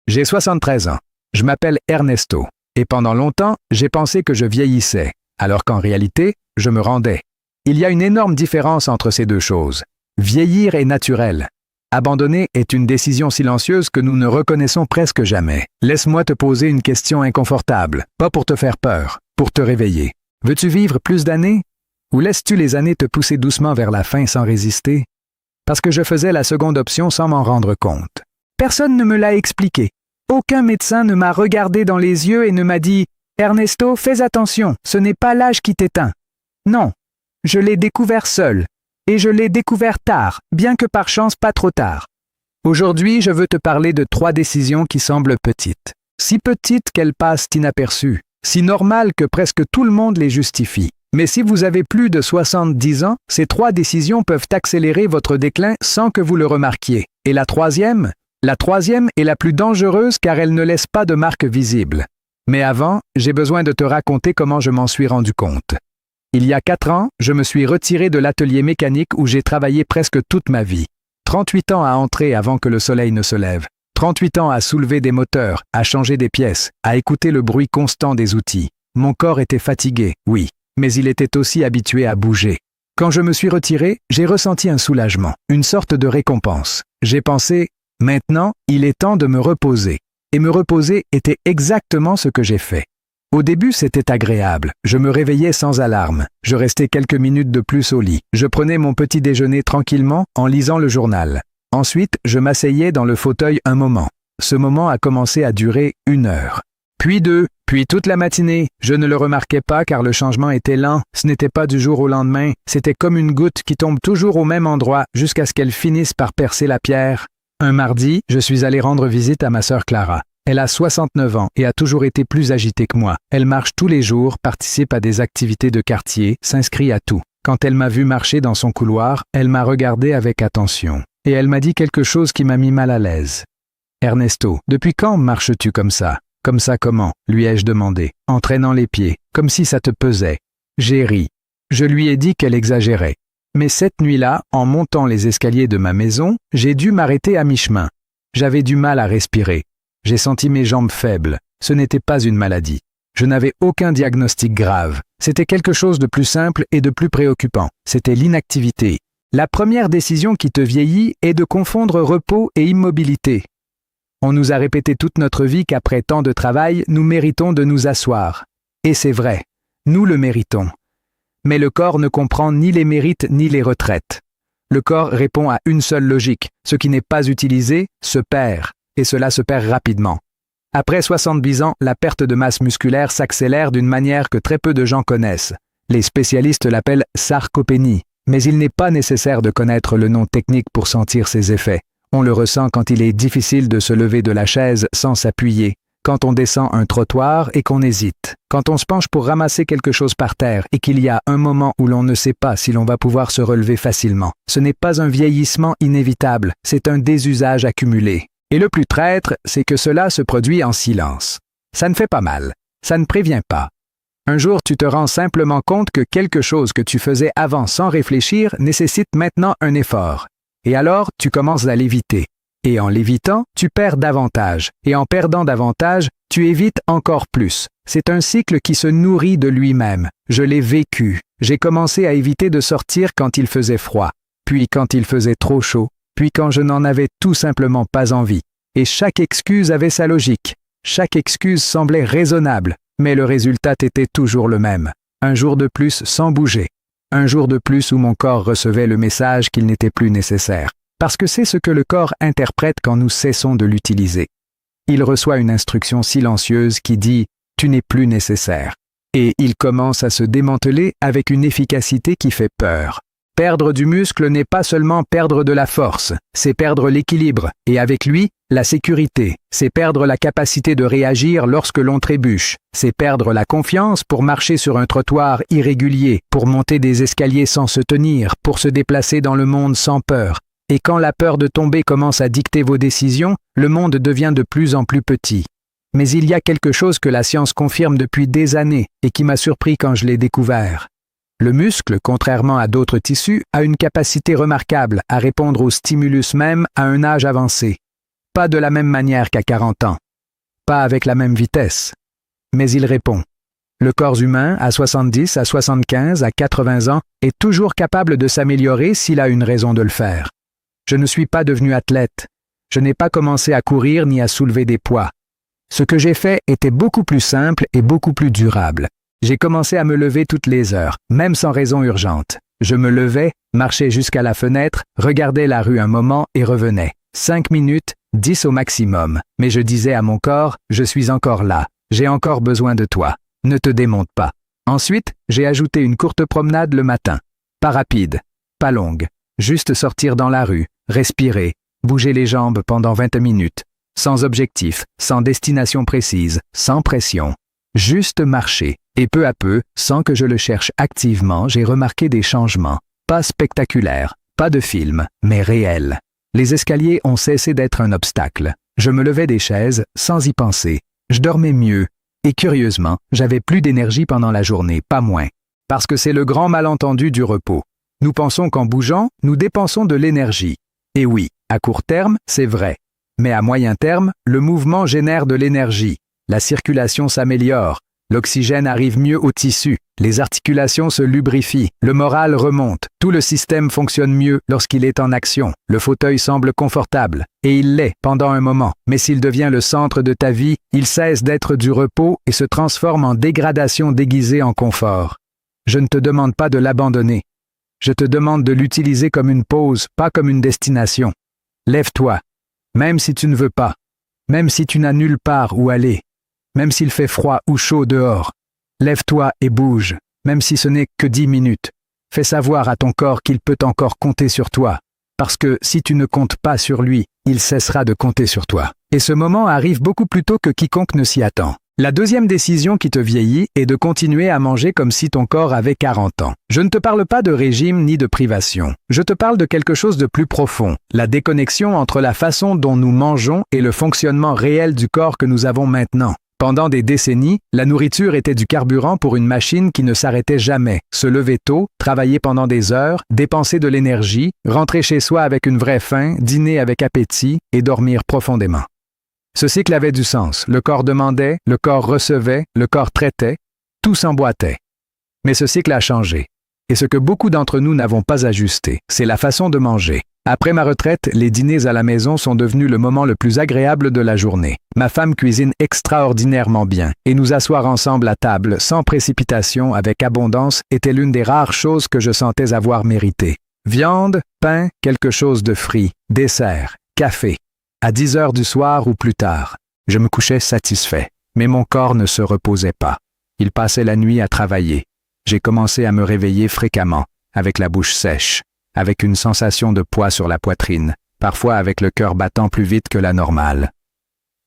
J'ai 73 ans. Je m'appelle Ernesto. Et pendant longtemps, j'ai pensé que je vieillissais, alors qu'en réalité, je me rendais. Il y a une énorme différence entre ces deux choses. Vieillir est naturel. Abandonner est une décision silencieuse que nous ne reconnaissons presque jamais. Laisse-moi te poser une question inconfortable, pas pour te faire peur, pour te réveiller. Veux-tu vivre plus d'années? Ou laisses-tu les années te pousser doucement vers la fin sans résister? Parce que je faisais la seconde option sans m'en rendre compte. Personne ne me l'a expliqué. Aucun médecin ne m'a regardé dans les yeux et ne m'a dit « Ernesto, fais attention, ce n'est pas l'âge qui t'éteint. » Non, je l'ai découvert seul. Et je l'ai découvert tard, bien que par chance pas trop tard. Aujourd'hui, je veux te parler de 3 décisions qui semblent petites. Si petites qu'elles passent inaperçues. Si normales que presque tout le monde les justifie. Mais si vous avez plus de 70 ans, ces 3 décisions peuvent accélérer votre déclin sans que vous le remarquiez. Et la troisième est la plus dangereuse car elle ne laisse pas de marque visible. Mais avant, j'ai besoin de te raconter comment je m'en suis rendu compte. Il y a 4 ans, je me suis retiré de l'atelier mécanique où j'ai travaillé presque toute ma vie. 38 ans à entrer avant que le soleil ne se lève. 38 ans à soulever des moteurs, à changer des pièces, à écouter le bruit constant des outils. Mon corps était fatigué, oui, mais il était aussi habitué à bouger. Quand je me suis retiré, j'ai ressenti un soulagement, une sorte de récompense. J'ai pensé, maintenant, il est temps de me reposer. Et me reposer était exactement ce que j'ai fait. Au début, c'était agréable. Je me réveillais sans alarme. Je restais quelques minutes de plus au lit. Je prenais mon petit déjeuner tranquillement en lisant le journal. Ensuite, je m'asseyais dans le fauteuil un moment. Ce moment a commencé à durer 1 heure. Puis 2, puis toute la matinée. Je ne le remarquais pas car le changement était lent. Ce n'était pas du jour au lendemain. C'était comme une goutte qui tombe toujours au même endroit jusqu'à ce qu'elle finisse par percer la pierre. Un mardi, je suis allé rendre visite à ma sœur Clara. Elle a 69 ans et a toujours été plus agitée que moi. Elle marche tous les jours, participe à des activités de quartier, s'inscrit à tout. Quand elle m'a vu marcher dans son couloir, elle m'a regardé avec attention. Et elle m'a dit quelque chose qui m'a mis mal à l'aise. « Ernesto, depuis quand marches-tu comme ça? Comme ça comment ?» lui ai-je demandé, en traînant les pieds, comme si ça te pesait. J'ai ri. Je lui ai dit qu'elle exagérait. Mais cette nuit-là, en montant les escaliers de ma maison, j'ai dû m'arrêter à mi-chemin. J'avais du mal à respirer. J'ai senti mes jambes faibles. Ce n'était pas une maladie. Je n'avais aucun diagnostic grave. C'était quelque chose de plus simple et de plus préoccupant. C'était l'inactivité. La première décision qui te vieillit est de confondre repos et immobilité. On nous a répété toute notre vie qu'après tant de travail, nous méritons de nous asseoir. Et c'est vrai, nous le méritons. Mais le corps ne comprend ni les mérites ni les retraites. Le corps répond à une seule logique. Ce qui n'est pas utilisé se perd. Et cela se perd rapidement. Après 70 ans, la perte de masse musculaire s'accélère d'une manière que très peu de gens connaissent. Les spécialistes l'appellent sarcopénie, mais il n'est pas nécessaire de connaître le nom technique pour sentir ses effets. On le ressent quand il est difficile de se lever de la chaise sans s'appuyer, quand on descend un trottoir et qu'on hésite, quand on se penche pour ramasser quelque chose par terre et qu'il y a un moment où l'on ne sait pas si l'on va pouvoir se relever facilement. Ce n'est pas un vieillissement inévitable, c'est un désusage accumulé. Et le plus traître, c'est que cela se produit en silence. Ça ne fait pas mal, ça ne prévient pas. Un jour, tu te rends simplement compte que quelque chose que tu faisais avant sans réfléchir nécessite maintenant un effort. Et alors, tu commences à l'éviter. Et en l'évitant, tu perds davantage. Et en perdant davantage, tu évites encore plus. C'est un cycle qui se nourrit de lui-même. Je l'ai vécu. J'ai commencé à éviter de sortir quand il faisait froid, puis quand il faisait trop chaud, puis quand je n'en avais tout simplement pas envie. Et chaque excuse avait sa logique. Chaque excuse semblait raisonnable, mais le résultat était toujours le même. Un jour de plus sans bouger. Un jour de plus où mon corps recevait le message qu'il n'était plus nécessaire. Parce que c'est ce que le corps interprète quand nous cessons de l'utiliser. Il reçoit une instruction silencieuse qui dit « Tu n'es plus nécessaire ». Et il commence à se démanteler avec une efficacité qui fait peur. Perdre du muscle n'est pas seulement perdre de la force, c'est perdre l'équilibre, et avec lui, la sécurité. C'est perdre la capacité de réagir lorsque l'on trébuche. C'est perdre la confiance pour marcher sur un trottoir irrégulier, pour monter des escaliers sans se tenir, pour se déplacer dans le monde sans peur. Et quand la peur de tomber commence à dicter vos décisions, le monde devient de plus en plus petit. Mais il y a quelque chose que la science confirme depuis des années et qui m'a surpris quand je l'ai découvert. Le muscle, contrairement à d'autres tissus, a une capacité remarquable à répondre aux stimulus même à un âge avancé. Pas de la même manière qu'à 40 ans. Pas avec la même vitesse. Mais il répond. Le corps humain, à 70, à 75, à 80 ans, est toujours capable de s'améliorer s'il a une raison de le faire. Je ne suis pas devenu athlète. Je n'ai pas commencé à courir ni à soulever des poids. Ce que j'ai fait était beaucoup plus simple et beaucoup plus durable. J'ai commencé à me lever toutes les heures, même sans raison urgente. Je me levais, marchais jusqu'à la fenêtre, regardais la rue un moment et revenais. 5 minutes, 10 au maximum. Mais je disais à mon corps, je suis encore là. J'ai encore besoin de toi. Ne te démonte pas. Ensuite, j'ai ajouté une courte promenade le matin. Pas rapide, pas longue. Juste sortir dans la rue, respirer, bouger les jambes pendant 20 minutes. Sans objectif, sans destination précise, sans pression. Juste marcher. Et peu à peu, sans que je le cherche activement, j'ai remarqué des changements. Pas spectaculaires, pas de film, mais réels. Les escaliers ont cessé d'être un obstacle. Je me levais des chaises sans y penser. Je dormais mieux. Et curieusement, j'avais plus d'énergie pendant la journée, pas moins. Parce que c'est le grand malentendu du repos. Nous pensons qu'en bougeant, nous dépensons de l'énergie. Et oui, à court terme, c'est vrai. Mais à moyen terme, le mouvement génère de l'énergie. La circulation s'améliore. L'oxygène arrive mieux aux tissus, les articulations se lubrifient, le moral remonte, tout le système fonctionne mieux lorsqu'il est en action, le fauteuil semble confortable, et il l'est pendant un moment, mais s'il devient le centre de ta vie, il cesse d'être du repos et se transforme en dégradation déguisée en confort. Je ne te demande pas de l'abandonner. Je te demande de l'utiliser comme une pause, pas comme une destination. Lève-toi, même si tu ne veux pas, même si tu n'as nulle part où aller. Même s'il fait froid ou chaud dehors. Lève-toi et bouge, même si ce n'est que 10 minutes. Fais savoir à ton corps qu'il peut encore compter sur toi, parce que si tu ne comptes pas sur lui, il cessera de compter sur toi. Et ce moment arrive beaucoup plus tôt que quiconque ne s'y attend. La deuxième décision qui te vieillit est de continuer à manger comme si ton corps avait 40 ans. Je ne te parle pas de régime ni de privation. Je te parle de quelque chose de plus profond, la déconnexion entre la façon dont nous mangeons et le fonctionnement réel du corps que nous avons maintenant. Pendant des décennies, la nourriture était du carburant pour une machine qui ne s'arrêtait jamais. Se lever tôt, travailler pendant des heures, dépenser de l'énergie, rentrer chez soi avec une vraie faim, dîner avec appétit et dormir profondément. Ce cycle avait du sens. Le corps demandait, le corps recevait, le corps traitait, tout s'emboîtait. Mais ce cycle a changé. Et ce que beaucoup d'entre nous n'avons pas ajusté, c'est la façon de manger. Après ma retraite, les dîners à la maison sont devenus le moment le plus agréable de la journée. Ma femme cuisine extraordinairement bien, et nous asseoir ensemble à table, sans précipitation, avec abondance, était l'une des rares choses que je sentais avoir méritées. Viande, pain, quelque chose de frit, dessert, café. À 10 heures du soir ou plus tard, je me couchais satisfait, mais mon corps ne se reposait pas. Il passait la nuit à travailler. J'ai commencé à me réveiller fréquemment, avec la bouche sèche, avec une sensation de poids sur la poitrine, parfois avec le cœur battant plus vite que la normale.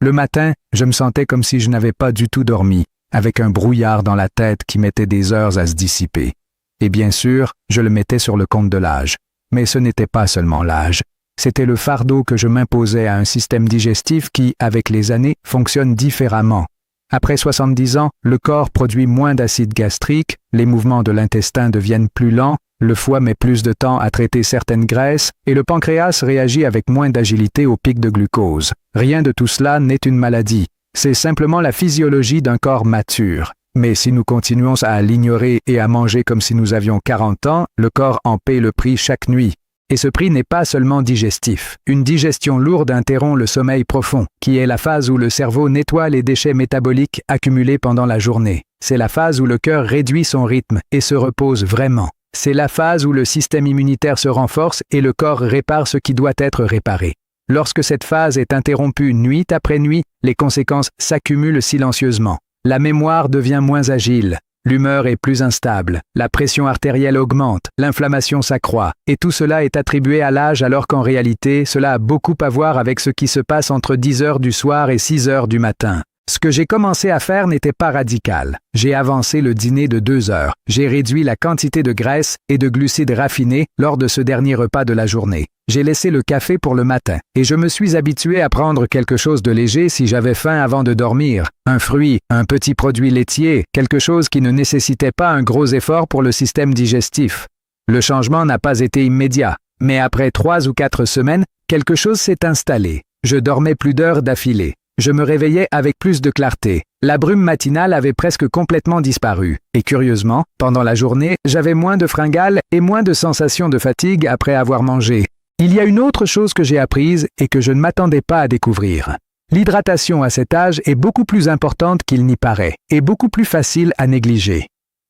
Le matin, je me sentais comme si je n'avais pas du tout dormi, avec un brouillard dans la tête qui mettait des heures à se dissiper. Et bien sûr, je le mettais sur le compte de l'âge. Mais ce n'était pas seulement l'âge. C'était le fardeau que je m'imposais à un système digestif qui, avec les années, fonctionne différemment. Après 70 ans, le corps produit moins d'acide gastrique, les mouvements de l'intestin deviennent plus lents, le foie met plus de temps à traiter certaines graisses et le pancréas réagit avec moins d'agilité au pic de glucose. Rien de tout cela n'est une maladie. C'est simplement la physiologie d'un corps mature. Mais si nous continuons à l'ignorer et à manger comme si nous avions 40 ans, le corps en paie le prix chaque nuit. Et ce prix n'est pas seulement digestif. Une digestion lourde interrompt le sommeil profond, qui est la phase où le cerveau nettoie les déchets métaboliques accumulés pendant la journée. C'est la phase où le cœur réduit son rythme et se repose vraiment. C'est la phase où le système immunitaire se renforce et le corps répare ce qui doit être réparé. Lorsque cette phase est interrompue nuit après nuit, les conséquences s'accumulent silencieusement. La mémoire devient moins agile. L'humeur est plus instable, la pression artérielle augmente, l'inflammation s'accroît, et tout cela est attribué à l'âge alors qu'en réalité, cela a beaucoup à voir avec ce qui se passe entre 10 heures du soir et 6 heures du matin. Ce que j'ai commencé à faire n'était pas radical. J'ai avancé le dîner de 2 heures. J'ai réduit la quantité de graisse et de glucides raffinés lors de ce dernier repas de la journée. J'ai laissé le café pour le matin et je me suis habitué à prendre quelque chose de léger si j'avais faim avant de dormir. Un fruit, un petit produit laitier, quelque chose qui ne nécessitait pas un gros effort pour le système digestif. Le changement n'a pas été immédiat, mais après 3 ou 4 semaines, quelque chose s'est installé. Je dormais plus d'heures d'affilée. Je me réveillais avec plus de clarté. La brume matinale avait presque complètement disparu. Et curieusement, pendant la journée, j'avais moins de fringales et moins de sensations de fatigue après avoir mangé. Il y a une autre chose que j'ai apprise et que je ne m'attendais pas à découvrir. L'hydratation à cet âge est beaucoup plus importante qu'il n'y paraît et beaucoup plus facile à négliger.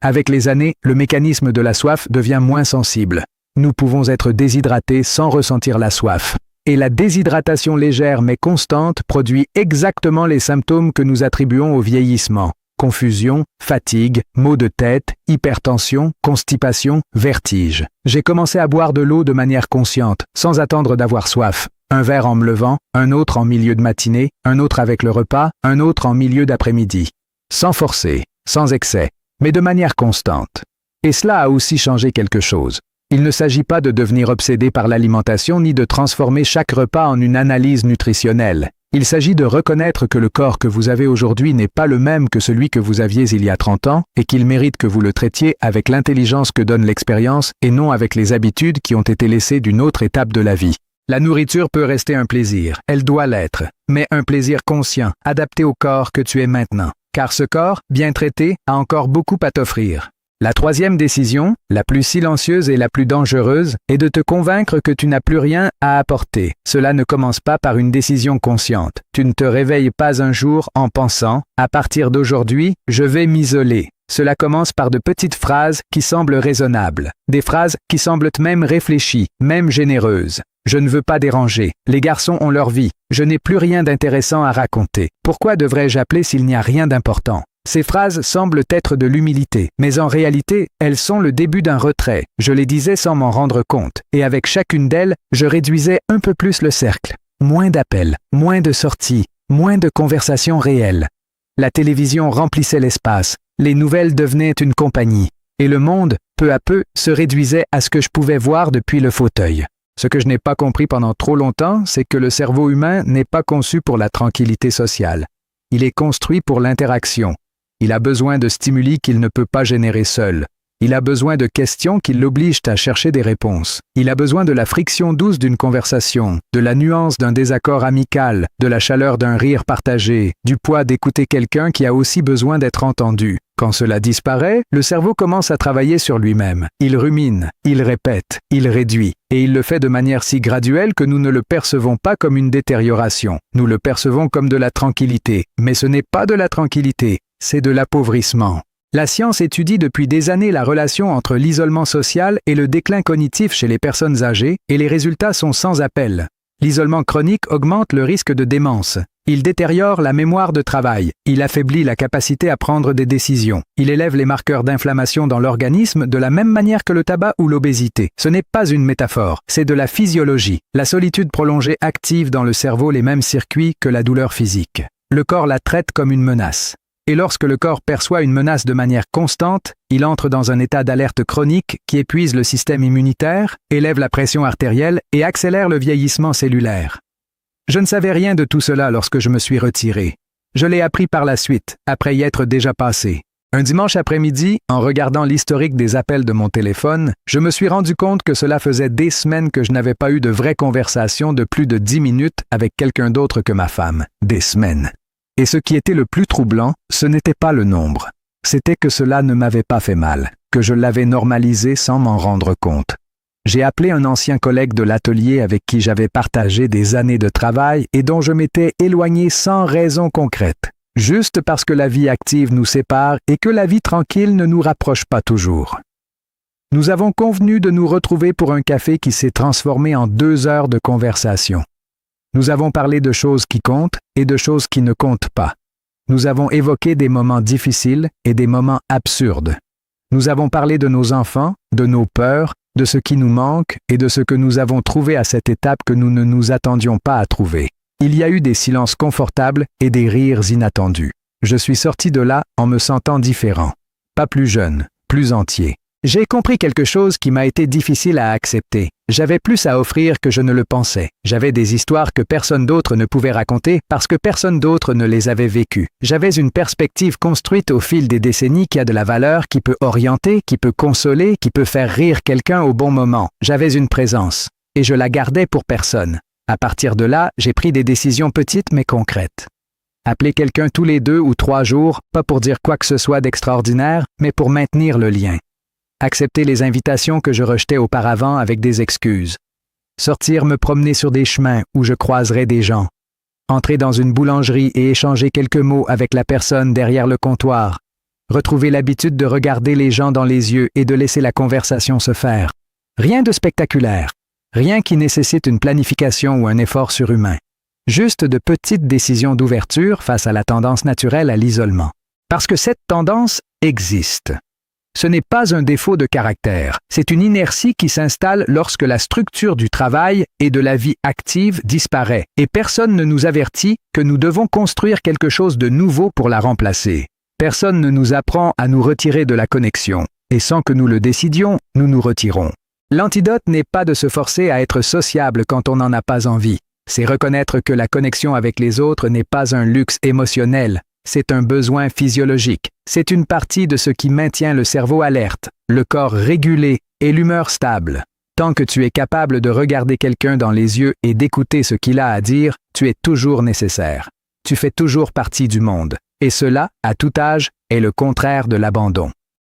Avec les années, le mécanisme de la soif devient moins sensible. Nous pouvons être déshydratés sans ressentir la soif. Et la déshydratation légère mais constante produit exactement les symptômes que nous attribuons au vieillissement. Confusion, fatigue, maux de tête, hypertension, constipation, vertige. J'ai commencé à boire de l'eau de manière consciente, sans attendre d'avoir soif. Un verre en me levant, un autre en milieu de matinée, un autre avec le repas, un autre en milieu d'après-midi. Sans forcer, sans excès, mais de manière constante. Et cela a aussi changé quelque chose. Il ne s'agit pas de devenir obsédé par l'alimentation ni de transformer chaque repas en une analyse nutritionnelle. Il s'agit de reconnaître que le corps que vous avez aujourd'hui n'est pas le même que celui que vous aviez il y a 30 ans et qu'il mérite que vous le traitiez avec l'intelligence que donne l'expérience et non avec les habitudes qui ont été laissées d'une autre étape de la vie. La nourriture peut rester un plaisir, elle doit l'être, mais un plaisir conscient, adapté au corps que tu es maintenant. Car ce corps, bien traité, a encore beaucoup à t'offrir. La troisième décision, la plus silencieuse et la plus dangereuse, est de te convaincre que tu n'as plus rien à apporter. Cela ne commence pas par une décision consciente. Tu ne te réveilles pas un jour en pensant « à partir d'aujourd'hui, je vais m'isoler ». Cela commence par de petites phrases qui semblent raisonnables, des phrases qui semblent même réfléchies, même généreuses. Je ne veux pas déranger. Les garçons ont leur vie. Je n'ai plus rien d'intéressant à raconter. Pourquoi devrais-je appeler s'il n'y a rien d'important? Ces phrases semblent être de l'humilité, mais en réalité, elles sont le début d'un retrait. Je les disais sans m'en rendre compte, et avec chacune d'elles, je réduisais un peu plus le cercle. Moins d'appels, moins de sorties, moins de conversations réelles. La télévision remplissait l'espace, les nouvelles devenaient une compagnie, et le monde, peu à peu, se réduisait à ce que je pouvais voir depuis le fauteuil. Ce que je n'ai pas compris pendant trop longtemps, c'est que le cerveau humain n'est pas conçu pour la tranquillité sociale. Il est construit pour l'interaction. Il a besoin de stimuli qu'il ne peut pas générer seul. Il a besoin de questions qui l'obligent à chercher des réponses. Il a besoin de la friction douce d'une conversation, de la nuance d'un désaccord amical, de la chaleur d'un rire partagé, du poids d'écouter quelqu'un qui a aussi besoin d'être entendu. Quand cela disparaît, le cerveau commence à travailler sur lui-même. Il rumine, il répète, il réduit. Et il le fait de manière si graduelle que nous ne le percevons pas comme une détérioration. Nous le percevons comme de la tranquillité. Mais ce n'est pas de la tranquillité, c'est de l'appauvrissement. La science étudie depuis des années la relation entre l'isolement social et le déclin cognitif chez les personnes âgées, et les résultats sont sans appel. L'isolement chronique augmente le risque de démence. Il détériore la mémoire de travail. Il affaiblit la capacité à prendre des décisions. Il élève les marqueurs d'inflammation dans l'organisme de la même manière que le tabac ou l'obésité. Ce n'est pas une métaphore, c'est de la physiologie. La solitude prolongée active dans le cerveau les mêmes circuits que la douleur physique. Le corps la traite comme une menace. Et lorsque le corps perçoit une menace de manière constante, il entre dans un état d'alerte chronique qui épuise le système immunitaire, élève la pression artérielle et accélère le vieillissement cellulaire. Je ne savais rien de tout cela lorsque je me suis retiré. Je l'ai appris par la suite, après y être déjà passé. Un dimanche après-midi, en regardant l'historique des appels de mon téléphone, je me suis rendu compte que cela faisait des semaines que je n'avais pas eu de vraie conversation de plus de 10 minutes avec quelqu'un d'autre que ma femme. Des semaines. Et ce qui était le plus troublant, ce n'était pas le nombre. C'était que cela ne m'avait pas fait mal, que je l'avais normalisé sans m'en rendre compte. J'ai appelé un ancien collègue de l'atelier avec qui j'avais partagé des années de travail et dont je m'étais éloigné sans raison concrète, juste parce que la vie active nous sépare et que la vie tranquille ne nous rapproche pas toujours. Nous avons convenu de nous retrouver pour un café qui s'est transformé en 2 heures de conversation. Nous avons parlé de choses qui comptent et de choses qui ne comptent pas. Nous avons évoqué des moments difficiles et des moments absurdes. Nous avons parlé de nos enfants, de nos peurs, de ce qui nous manque et de ce que nous avons trouvé à cette étape que nous ne nous attendions pas à trouver. Il y a eu des silences confortables et des rires inattendus. Je suis sorti de là en me sentant différent. Pas plus jeune, plus entier. J'ai compris quelque chose qui m'a été difficile à accepter. J'avais plus à offrir que je ne le pensais. J'avais des histoires que personne d'autre ne pouvait raconter parce que personne d'autre ne les avait vécues. J'avais une perspective construite au fil des décennies qui a de la valeur, qui peut orienter, qui peut consoler, qui peut faire rire quelqu'un au bon moment. J'avais une présence. Et je la gardais pour personne. À partir de là, j'ai pris des décisions petites mais concrètes. Appeler quelqu'un tous les 2 ou 3 jours, pas pour dire quoi que ce soit d'extraordinaire, mais pour maintenir le lien. Accepter les invitations que je rejetais auparavant avec des excuses. Sortir me promener sur des chemins où je croiserais des gens. Entrer dans une boulangerie et échanger quelques mots avec la personne derrière le comptoir. Retrouver l'habitude de regarder les gens dans les yeux et de laisser la conversation se faire. Rien de spectaculaire. Rien qui nécessite une planification ou un effort surhumain. Juste de petites décisions d'ouverture face à la tendance naturelle à l'isolement. Parce que cette tendance existe. Ce n'est pas un défaut de caractère, c'est une inertie qui s'installe lorsque la structure du travail et de la vie active disparaît, et personne ne nous avertit que nous devons construire quelque chose de nouveau pour la remplacer. Personne ne nous apprend à nous retirer de la connexion, et sans que nous le décidions, nous nous retirons. L'antidote n'est pas de se forcer à être sociable quand on n'en a pas envie. C'est reconnaître que la connexion avec les autres n'est pas un luxe émotionnel, c'est un besoin physiologique. C'est une partie de ce qui maintient le cerveau alerte, le corps régulé et l'humeur stable. Tant que tu es capable de regarder quelqu'un dans les yeux et d'écouter ce qu'il a à dire, tu es toujours nécessaire. Tu fais toujours partie du monde. Et cela, à tout âge, est le contraire de l'abandon.